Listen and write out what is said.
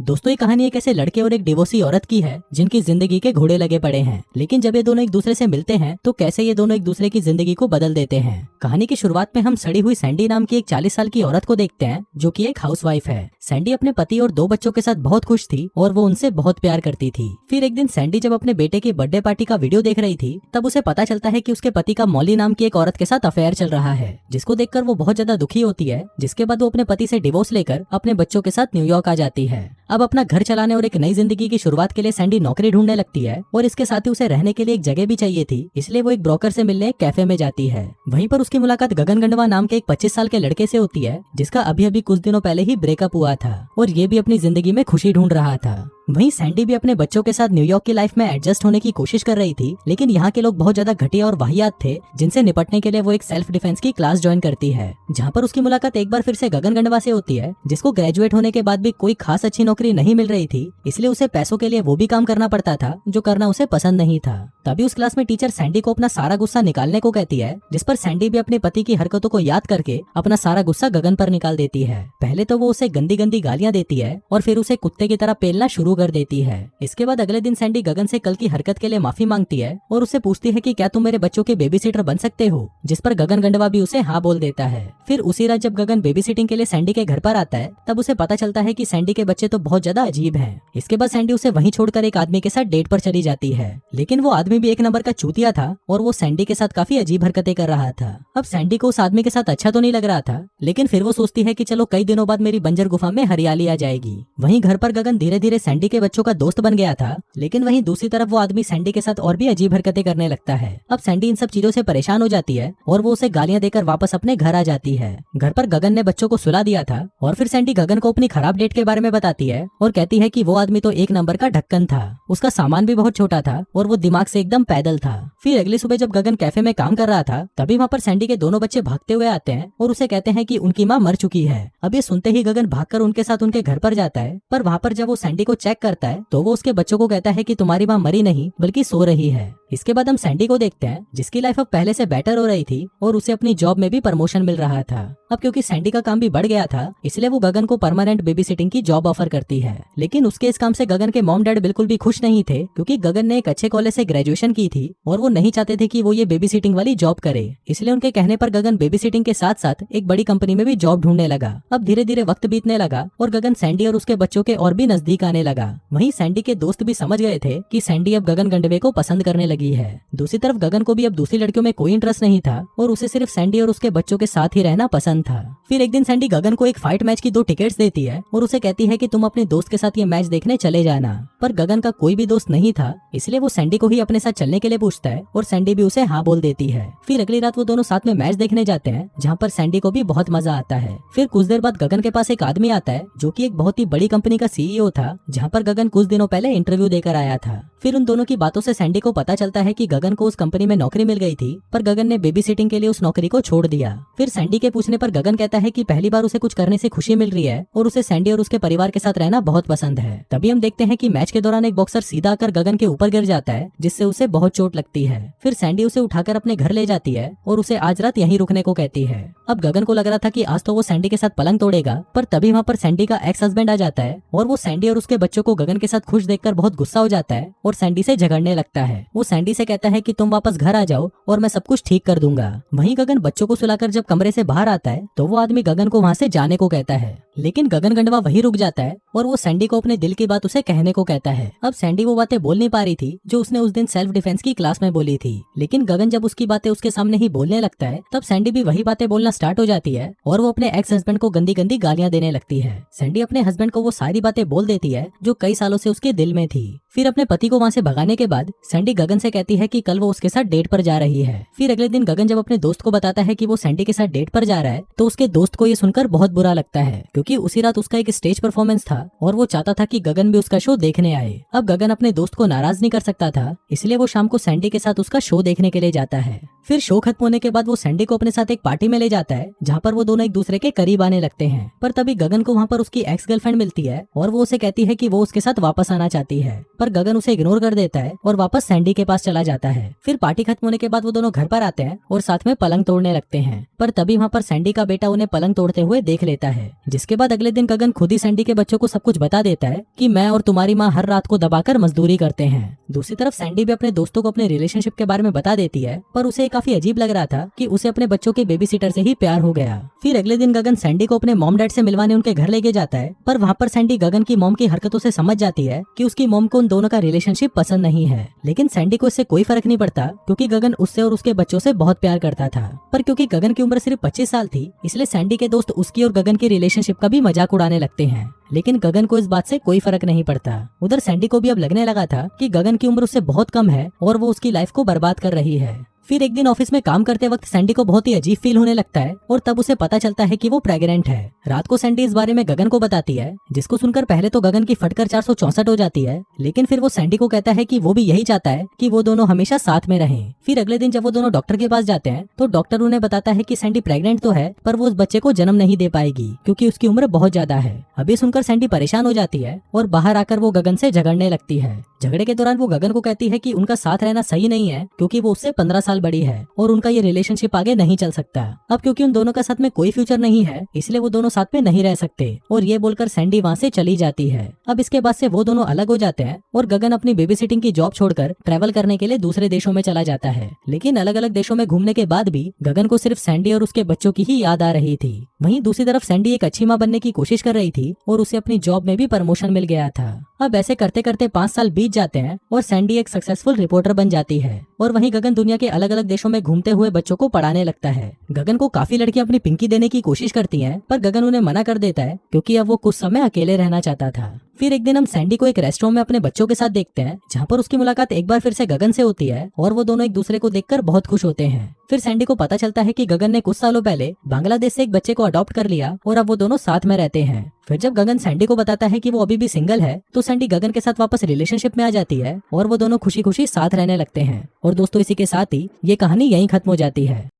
दोस्तों ये कहानी एक ऐसे लड़के और एक डिवोर्सी औरत की है जिनकी जिंदगी के घोड़े लगे पड़े हैं, लेकिन जब ये दोनों एक दूसरे से मिलते हैं तो कैसे ये दोनों एक दूसरे की जिंदगी को बदल देते हैं। कहानी की शुरुआत में हम सड़ी हुई सैंडी नाम की एक 40 साल की औरत को देखते हैं जो कि एक हाउसवाइफ है। सैंडी अपने पति और 2 बच्चों के साथ बहुत खुश थी और वो उनसे बहुत प्यार करती थी। फिर एक दिन सैंडी जब अपने बेटे की बर्थडे पार्टी का वीडियो देख रही थी तब उसे पता चलता है कि उसके पति का मॉली नाम की एक औरत के साथ अफेयर चल रहा है, जिसको देखकर वो बहुत ज्यादा दुखी होती है। जिसके बाद वो अपने पति से डिवोर्स लेकर अपने बच्चों के साथ न्यूयॉर्क आ जाती है। अब अपना घर चलाने और एक नई जिंदगी की शुरुआत के लिए सैंडी नौकरी ढूंढने लगती है और इसके साथ ही उसे रहने के लिए एक जगह भी चाहिए थी, इसलिए वो एक ब्रोकर से मिलने एक कैफे में जाती है। वहीं पर उसकी मुलाकात गगन गंडवा नाम के एक 25 साल के लड़के से होती है जिसका अभी अभी कुछ दिनों पहले ही ब्रेकअप हुआ था और ये भी अपनी जिंदगी में खुशी ढूंढ रहा था। वहीं सैंडी भी अपने बच्चों के साथ न्यूयॉर्क की लाइफ में एडजस्ट होने की कोशिश कर रही थी, लेकिन यहाँ के लोग बहुत ज्यादा घटिया और वाहियात थे जिनसे निपटने के लिए वो एक सेल्फ डिफेंस की क्लास ज्वाइन करती है, जहाँ पर उसकी मुलाकात एक बार फिर से गगन गंडवा से होती है जिसको ग्रेजुएट होने के बाद भी कोई खास अच्छी नौकरी नहीं मिल रही थी, इसलिए उसे पैसों के लिए वो भी काम करना पड़ता था जो करना उसे पसंद नहीं था। तभी उस क्लास में टीचर सैंडी को अपना सारा गुस्सा निकालने को कहती है, जिस पर सैंडी भी अपने पति की हरकतों को याद करके अपना सारा गुस्सा गगन पर निकाल देती है। पहले तो वो उसे गंदी गंदी गालियां देती है और फिर उसे कुत्ते की तरह पेलना शुरू कर देती है। इसके बाद अगले दिन सैंडी गगन से कल की हरकत के लिए माफी मांगती है और उससे पूछती है कि क्या तुम मेरे बच्चों के बेबी सीटर बन सकते हो, जिस पर गगन गंडवा भी उसे हाँ बोल देता है। फिर उसी रात जब गगन बेबी सिटिंग के लिए सैंडी के घर पर आता है तब उसे पता चलता है कि सैंडी के बच्चे तो बहुत ज्यादा अजीब हैं। इसके बाद सैंडी उसे वहीं छोड़कर एक आदमी के साथ डेट पर चली जाती है, लेकिन वो आदमी भी एक नंबर का चूतिया था और वो सैंडी के साथ काफी अजीब हरकतें कर रहा था। अब सैंडी को उस आदमी के साथ अच्छा तो नहीं लग रहा था, लेकिन फिर वो सोचती है कि चलो कई दिनों बाद मेरी बंजर गुफा में हरियाली आ जाएगी। वहीं घर पर गगन धीरे धीरे सैंडी के बच्चों का दोस्त बन गया था, लेकिन वहीं दूसरी तरफ वो आदमी सैंडी के साथ और भी अजीब हरकतें करने लगता है। अब सैंडी इन सब चीजों से परेशान हो जाती है और वो उसे गालियां देकर वापस अपने घर आ जाती है। घर पर गगन ने बच्चों को सुला दिया था और फिर सैंडी गगन को अपनी खराब डेट के बारे में बताती है और कहती है कि वो आदमी तो एक नंबर का ढक्कन था, उसका सामान भी बहुत छोटा था और वो दिमाग से एकदम पैदल था। फिर अगली सुबह जब गगन कैफे में काम कर रहा था तभी वहाँ पर सैंडी के दोनों बच्चे भागते हुए आते हैं और उसे कहते हैं कि उनकी माँ मर चुकी है। अब ये सुनते ही गगन भागकर उनके साथ उनके घर पर जाता है, पर वहाँ पर जब वो सैंडी को चेक करता है तो वो उसके बच्चों को कहता है कि तुम्हारी माँ मरी नहीं बल्कि सो रही है। इसके बाद हम सैंडी को देखते हैं जिसकी लाइफ अब पहले से बेटर हो रही थी और उसे अपनी जॉब में भी प्रमोशन मिल रहा था। अब क्योंकि सैंडी का काम भी बढ़ गया था इसलिए वो गगन को परमानेंट बेबी सिटिंग की जॉब ऑफर करती है, लेकिन उसके इस काम से गगन के मॉम डैड बिल्कुल भी खुश नहीं थे क्योंकि गगन ने एक अच्छे कॉलेज से ग्रेजुएशन की थी और वो नहीं चाहते थे कि वो ये बेबी सिटिंग वाली जॉब करे। इसलिए उनके कहने पर गगन बेबी सिटिंग के साथ साथ एक बड़ी कंपनी में भी जॉब ढूंढने लगा। अब धीरे धीरे वक्त बीतने लगा और गगन सैंडी और उसके बच्चों के और भी नजदीक आने लगा। वहीं सैंडी के दोस्त भी समझ गए थे कि सैंडी अब गगन गंडवे को पसंद करने लगी है। दूसरी तरफ गगन को भी अब दूसरी लड़कियों में कोई इंटरेस्ट नहीं था और उसे सिर्फ सैंडी और उसके बच्चों के साथ ही रहना पसंद था। फिर एक दिन सैंडी गगन को एक फाइट मैच की 2 टिकट्स देती है और उसे कहती है कि तुम अपने दोस्त के साथ ये मैच देखने चले जाना, पर गगन का कोई भी दोस्त नहीं था इसलिए वो सैंडी को ही अपने साथ चलने के लिए पूछता है और सैंडी भी उसे हाँ बोल देती है। फिर अगली रात वो दोनों साथ में मैच देखने जाते हैं जहाँ पर सैंडी को भी बहुत मजा आता है। फिर कुछ देर बाद गगन के पास एक आदमी आता है जो कि एक बहुत ही बड़ी कंपनी का सीईओ था, जहाँ पर गगन कुछ दिनों पहले इंटरव्यू देकर आया था। फिर उन दोनों की बातों से सैंडी को पता चलता है कि गगन को उस कंपनी में नौकरी मिल गई थी, पर गगन ने बेबी सिटिंग के लिए उस नौकरी को छोड़ दिया। फिर सैंडी के पूछने पर गगन कहता है कि पहली बार उसे कुछ करने से खुशी मिल रही है और उसे सैंडी और उसके परिवार के साथ रहना बहुत पसंद है। तभी हम देखते हैं कि मैच के दौरान एक बॉक्सर सीधा आकर गगन के ऊपर गिर जाता है जिससे उसे बहुत चोट लगती है। फिर सैंडी उसे उठाकर अपने घर ले जाती है और उसे आज रात यहीं रुकने को कहती है। अब गगन को लग रहा था कि आज तो वो सैंडी के साथ पलंग तोड़ेगा, पर तभी वहाँ पर सैंडी का एक्स हस्बैंड आ जाता है और वो सैंडी और उसके बच्चों को गगन के साथ खुश देखकर बहुत गुस्सा हो जाता है और सैंडी से झगड़ने लगता है। वो सैंडी से कहता है कि तुम वापस घर आ जाओ और मैं सब कुछ ठीक कर दूंगा। वहीं गगन बच्चों को सुलाकर जब कमरे से बाहर आता है तो वो आदमी गगन को वहाँ से जाने को कहता है, लेकिन गगन गंडवा वहीं रुक जाता है और वो सैंडी को अपने दिल की बात उसे कहने को कहता है। अब सैंडी वो बातें बोल नहीं पा रही थी जो उसने उस दिन सेल्फ डिफेंस की क्लास में बोली थी, लेकिन गगन जब उसकी बातें उसके सामने ही बोलने लगता है तब सैंडी भी वही बातें बोलना स्टार्ट हो जाती है और वो अपने एक्स हस्बैंड को गंदी गंदी गालियां देने लगती है। सैंडी अपने हस्बैंड को वो सारी बातें बोल देती है जो कई सालों से उसके दिल में थी। फिर अपने पति को वहाँ से भगाने के बाद सैंडी गगन से कहती है कि कल वो उसके साथ डेट पर जा रही है। फिर अगले दिन गगन जब अपने दोस्त को बताता है कि वो सैंडी के साथ डेट पर जा रहा है तो उसके दोस्त को ये सुनकर बहुत बुरा लगता है, क्योंकि उसी रात उसका एक स्टेज परफॉर्मेंस था और वो चाहता था कि गगन भी उसका शो देखने आए। अब गगन अपने दोस्त को नाराज नहीं कर सकता था, इसलिए वो शाम को सैंडी के साथ उसका शो देखने के लिए जाता है। फिर शो खत्म होने के बाद वो सैंडी को अपने साथ एक पार्टी में ले जाता है जहाँ पर वो दोनों एक दूसरे के करीब आने लगते हैं। पर तभी गगन को वहाँ पर उसकी एक्स गर्लफ्रेंड मिलती है और वो उसे कहती है कि वो उसके साथ वापस आना चाहती है, पर गगन उसे इग्नोर कर देता है और वापस सैंडी के पास चला जाता है। फिर पार्टी खत्म होने के बाद वो दोनों घर पर आते हैं और साथ में पलंग तोड़ने लगते हैं, पर तभी वहाँ पर सैंडी का बेटा उन्हें पलंग तोड़ते हुए देख लेता है। जिसके बाद अगले दिन गगन खुद ही सैंडी के बच्चों को सब कुछ बता देता है कि मैं और तुम्हारी माँ हर रात को दबाकर मजदूरी करते हैं। दूसरी तरफ सैंडी भी अपने दोस्तों को अपने रिलेशनशिप के बारे में बता देती है, पर उसे काफी अजीब लग रहा था कि उसे अपने बच्चों के बेबी सीटर से ही प्यार हो गया। फिर अगले दिन गगन सैंडी को अपने मॉम डैड से मिलवाने उनके घर लेके जाता है, पर वहाँ पर सैंडी गगन की मॉम की हरकतों से समझ जाती है कि उसकी मॉम को उन दोनों का रिलेशनशिप पसंद नहीं है। लेकिन सैंडी को इससे कोई फर्क नहीं पड़ता क्योंकि गगन उससे और उसके बच्चों से बहुत प्यार करता था। पर क्योंकि गगन की उम्र सिर्फ 25 साल थी, इसलिए सैंडी के दोस्त उसकी और गगन की रिलेशनशिप का भी मजाक उड़ाने लगते हैं। लेकिन गगन को इस बात से कोई फर्क नहीं पड़ता। उधर सैंडी को भी अब लगने लगा था कि गगन की उम्र उससे बहुत कम है और वो उसकी लाइफ को बर्बाद कर रही है। फिर एक दिन ऑफिस में काम करते वक्त सैंडी को बहुत ही अजीब फील होने लगता है और तब उसे पता चलता है कि वो प्रेग्नेंट है। रात को सैंडी इस बारे में गगन को बताती है, जिसको सुनकर पहले तो गगन की फटकर 464 हो जाती है, लेकिन फिर वो सैंडी को कहता है कि वो भी यही चाहता है कि वो दोनों हमेशा साथ में रहें। फिर अगले दिन जब वो दोनों डॉक्टर के पास जाते हैं तो डॉक्टर उन्हें बताता है कि सैंडी प्रेग्नेंट तो है, पर वो उस बच्चे को जन्म नहीं दे पाएगी क्योंकि उसकी उम्र बहुत ज्यादा है। अभी सुनकर सैंडी परेशान हो जाती है और बाहर आकर वो गगन से झगड़ने लगती है। झगड़े के दौरान वो गगन को कहती है कि उनका साथ रहना सही नहीं है क्योंकि वो उससे 15 साल बड़ी है और उनका ये रिलेशनशिप आगे नहीं चल सकता। अब क्योंकि उन दोनों का साथ में कोई फ्यूचर नहीं है, इसलिए वो दोनों साथ में नहीं रह सकते और ये बोलकर सैंडी वहाँ से चली जाती है। अब इसके बाद से वो दोनों अलग हो जाते हैं और गगन अपनी बेबी सिटिंग की जॉब छोड़कर ट्रैवल करने के लिए दूसरे देशों में चला जाता है। लेकिन अलग अलग देशों में घूमने के बाद भी गगन को सिर्फ सैंडी और उसके बच्चों की ही याद आ रही थी। वहीं दूसरी तरफ सैंडी एक अच्छी माँ बनने की कोशिश कर रही थी और उसे अपनी जॉब में भी प्रमोशन मिल गया था। अब ऐसे करते करते 5 साल बीत जाते हैं और सैंडी एक सक्सेसफुल रिपोर्टर बन जाती है और वहीं गगन दुनिया के अलग अलग देशों में घूमते हुए बच्चों को पढ़ाने लगता है। गगन को काफी लड़कियां अपनी पिंकी देने की कोशिश करती हैं, पर गगन उन्हें मना कर देता है क्योंकि अब वो कुछ समय अकेले रहना चाहता था। फिर एक दिन हम सैंडी को एक रेस्टोरेंट में अपने बच्चों के साथ देखते हैं, जहाँ पर उसकी मुलाकात एक बार फिर से गगन से होती है और वो दोनों एक दूसरे को देखकर बहुत खुश होते हैं। फिर सैंडी को पता चलता है कि गगन ने कुछ सालों पहले बांग्लादेश से एक बच्चे को अडॉप्ट कर लिया और अब वो दोनों साथ में रहते हैं। फिर जब गगन सैंडी को बताता है कि वो अभी भी सिंगल है, तो सैंडी गगन के साथ वापस रिलेशनशिप में आ जाती है और वो दोनों खुशी खुशी साथ रहने लगते हैं। और दोस्तों, इसी के साथ ही ये कहानी यहीं खत्म हो जाती है।